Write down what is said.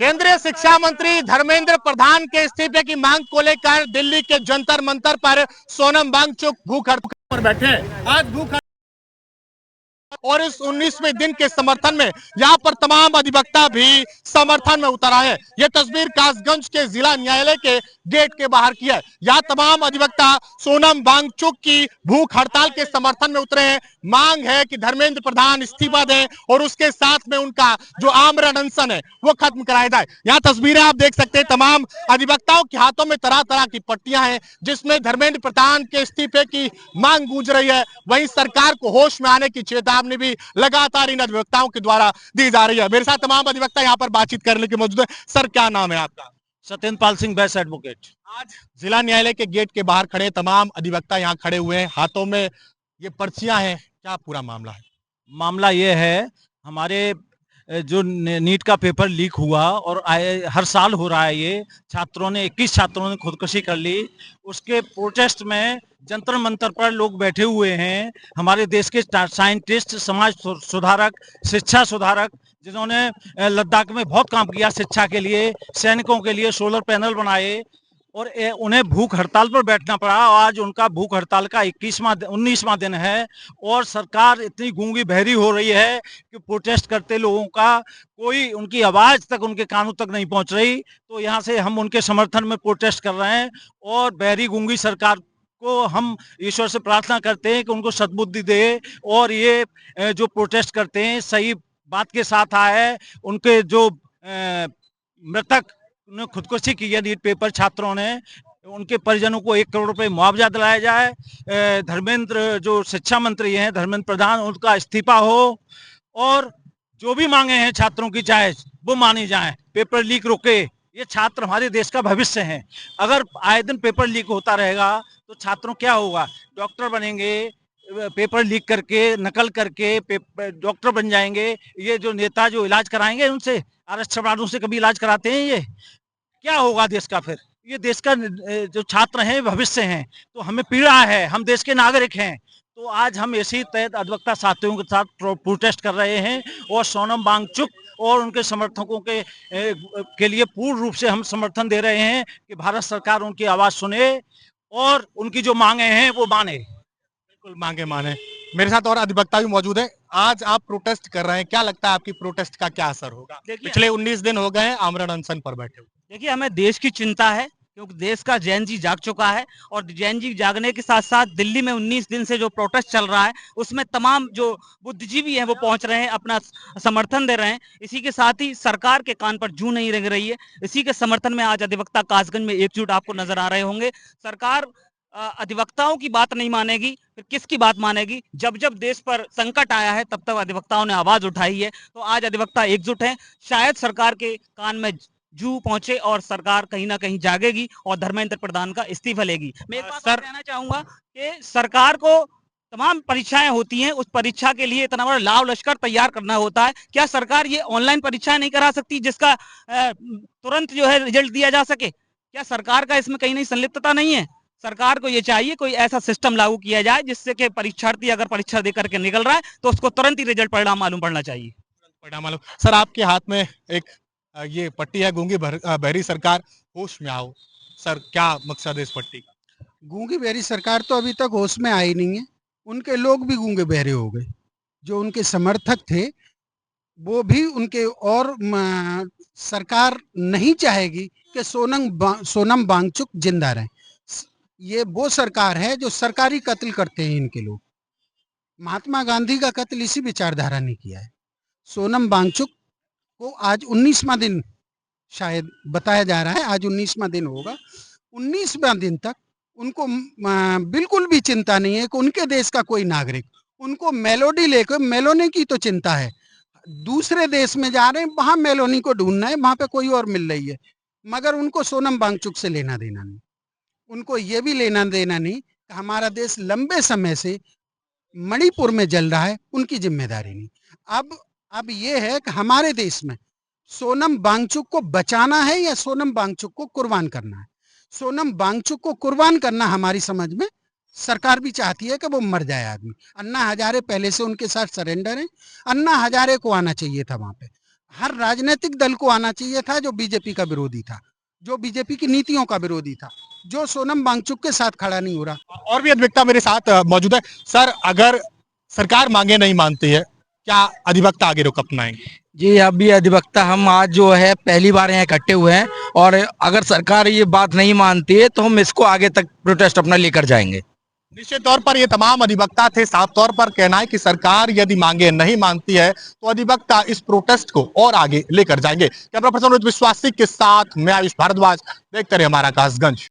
केंद्रीय शिक्षा मंत्री धर्मेंद्र प्रधान के इस्तीफे की मांग को लेकर दिल्ली के जंतर मंतर पर सोनम वांगचुक भूख हड़ताल पर बैठे। आज भूख और इस 19वें दिन के समर्थन में यहाँ पर तमाम अधिवक्ता भी समर्थन में उतर आए। ये तस्वीर कासगंज के जिला न्यायालय के गेट के बाहर की है। यहाँ तमाम अधिवक्ता सोनम वांगचुक की भूख हड़ताल के समर्थन में उतरे हैं। मांग है कि धर्मेंद्र प्रधान इस्तीफा दें और उसके साथ में उनका जो आमरण अनशन है वो खत्म कराया जाए। यहाँ तस्वीरें आप देख सकते हैं, तमाम अधिवक्ताओं के हाथों में तरह तरह की पट्टियां हैं जिसमें धर्मेंद्र प्रधान के इस्तीफे की मांग गूंज रही है। वहीं सरकार को होश में आने की चेतावनी भी लगातार इन अधिवक्ताओं के द्वारा दी जा रही है। मेरे साथ तमाम अधिवक्ता यहाँ पर बातचीत करने के मौजूद है। सर, क्या नाम है आपका? Satyendra Pal Singh, best advocate. आज जिला न्यायालय के गेट के बाहर खड़े तमाम अधिवक्ता यहाँ खड़े हुए हैं, हाथों में ये पर्चियां हैं, क्या पूरा मामला है? मामला ये है, हमारे जो नीट का पेपर लीक हुआ और हर साल हो रहा है, ये छात्रों ने 21 छात्रों ने खुदकुशी कर ली। उसके प्रोटेस्ट में जंतर मंतर पर लोग बैठे हुए हैं। हमारे देश के साइंटिस्ट, समाज सुधारक, शिक्षा सुधारक, जिन्होंने लद्दाख में बहुत काम किया शिक्षा के लिए, सैनिकों के लिए सोलर पैनल बनाए, और उन्हें भूख हड़ताल पर बैठना पड़ा। आज उनका भूख हड़ताल का 19वां दिन है और सरकार इतनी गूंगी बहरी हो रही है कि प्रोटेस्ट करते लोगों का कोई उनकी आवाज तक उनके कानों तक नहीं पहुंच रही। तो यहाँ से हम उनके समर्थन में प्रोटेस्ट कर रहे हैं और बहरी गूंगी सरकार को हम ईश्वर से प्रार्थना करते हैं कि उनको सद्बुद्धि दे और ये जो प्रोटेस्ट करते हैं सही बात के साथ आए। उनके जो मृतक ने खुदकुशी की है नीट पेपर छात्रों ने, उनके परिजनों को 1 करोड़ रुपए मुआवजा दिलाया जाए। धर्मेंद्र जो शिक्षा मंत्री हैं, धर्मेंद्र प्रधान, उनका इस्तीफा हो और जो भी मांगे हैं छात्रों की चाहे वो मानी जाए। पेपर लीक रुके, ये छात्र हमारे देश का भविष्य है। अगर आए दिन पेपर लीक होता रहेगा तो छात्रों क्या होगा? डॉक्टर बनेंगे, पेपर लीक करके नकल करके डॉक्टर बन जाएंगे। ये जो नेता जो इलाज कराएंगे उनसे, आरक्षण से कभी इलाज कराते हैं? ये क्या होगा देश का? फिर ये देश का जो छात्र हैं भविष्य हैं, तो हमें पीड़ा है, हम देश के नागरिक हैं। तो आज हम इसी तहत अधिवक्ता साथियों के साथ प्रोटेस्ट कर रहे हैं और सोनम वांगचुक और उनके समर्थकों के लिए पूर्ण रूप से हम समर्थन दे रहे हैं कि भारत सरकार उनकी आवाज सुने और उनकी जो मांगे हैं वो माने। बिल्कुल मांगे माने। मेरे साथ और अधिवक्ता भी मौजूद है। आज आप प्रोटेस्ट कर रहे हैं, क्या लगता है आपकी प्रोटेस्ट का क्या असर होगा? पिछले 19 दिन हो गए हैं आमरण अनशन पर बैठे हुए। देखिए, हमें देश की चिंता है क्योंकि देश का जैन जी जाग चुका है और जैन जी जागने के साथ साथ दिल्ली में 19 दिन से जो प्रोटेस्ट चल रहा है उसमें तमाम जो बुद्धिजीवी हैं वो पहुंच रहे हैं, अपना समर्थन दे रहे हैं। इसी के साथ ही सरकार के कान पर जूं नहीं रंग रही है। इसी के समर्थन में आज अधिवक्ता कासगंज में एकजुट आपको नजर आ रहे होंगे। सरकार अधिवक्ताओं की बात नहीं मानेगी, फिर किसकी बात मानेगी? जब जब देश पर संकट आया है तब तक अधिवक्ताओं ने आवाज उठाई है। तो आज अधिवक्ता एकजुट हैं। शायद सरकार के कान में जू पहुंचे और सरकार कहीं ना कहीं जागेगी और धर्मेंद्र प्रधान का इस्तीफा लेगी। मैं एक बात कहना चाहूंगा कि सरकार को तमाम परीक्षाएं होती हैं, उस परीक्षा के लिए इतना बड़ा लाव लश्कर तैयार करना होता है। क्या सरकार ये ऑनलाइन परीक्षाएं नहीं करा सकती जिसका तुरंत जो है रिजल्ट दिया जा सके? क्या सरकार का इसमें कहीं नहीं संलिप्तता नहीं है? सरकार को ये चाहिए कोई ऐसा सिस्टम लागू किया जाए जिससे कि परीक्षार्थी अगर परीक्षा देकर के निकल रहा है तो उसको तुरंत ही रिजल्ट परिणाम मालूम पड़ना चाहिए। परिणाम मालूम। सर, आपके हाथ में एक ये पट्टी है, गूंगी बहरी सरकार होश में आओ। सर, क्या मकसद है इस पट्टी का? गूंगी बहरी सरकार तो अभी तक होश में आई नहीं है, उनके लोग भी गूंगे बहरे हो गए। जो उनके समर्थक थे वो भी उनके, और सरकार नहीं चाहेगी कि सोनम वांगचुक जिंदा रहे। ये वो सरकार है जो सरकारी कत्ल करते हैं इनके लोग। महात्मा गांधी का कत्ल इसी विचारधारा ने किया है। सोनम वांगचुक को आज 19वां दिन शायद बताया जा रहा है, आज 19वां दिन होगा। 19वां दिन तक उनको बिल्कुल भी चिंता नहीं है कि उनके देश का कोई नागरिक, उनको मेलोडी लेकर, मेलोनी की तो चिंता है, दूसरे देश में जा रहे हैं वहां मेलोनी को ढूंढना है, वहां पे कोई और मिल रही है, मगर उनको सोनम वांगचुक से लेना देना नहीं। उनको ये भी लेना देना नहीं कि हमारा देश लंबे समय से मणिपुर में जल रहा है, उनकी जिम्मेदारी नहीं। अब ये है कि हमारे देश में सोनम वांगचुक को बचाना है या सोनम वांगचुक को कुर्बान करना है। सोनम वांगचुक को कुर्बान करना हमारी समझ में सरकार भी चाहती है कि वो मर जाए आदमी। अन्ना हजारे पहले से उनके साथ सरेंडर है, अन्ना हजारे को आना चाहिए था वहां पे। हर राजनीतिक दल को आना चाहिए था जो बीजेपी का विरोधी था, जो बीजेपी की नीतियों का विरोधी था, जो सोनम वांगचुक के साथ खड़ा नहीं हो रहा। और भी अधिवक्ता मेरे साथ मौजूद है। सर, अगर सरकार मांगे नहीं मानती है, क्या अधिवक्ता आगे रुख अपनाएंगे? जी, अभी अधिवक्ता हम आज जो है पहली बार यहाँ इकट्ठे हुए हैं, और अगर सरकार ये बात नहीं मानती है तो हम इसको आगे तक प्रोटेस्ट अपना लेकर जाएंगे। निश्चित तौर पर ये तमाम अधिवक्ता थे। साफ तौर पर कहना है कि सरकार यदि मांगे नहीं मानती है तो अधिवक्ता इस प्रोटेस्ट को और आगे लेकर जाएंगे। कैमरा पर्सन विश्वासी के साथ मैं आयुष भारद्वाज, देखते रहे हमारा कासगंज।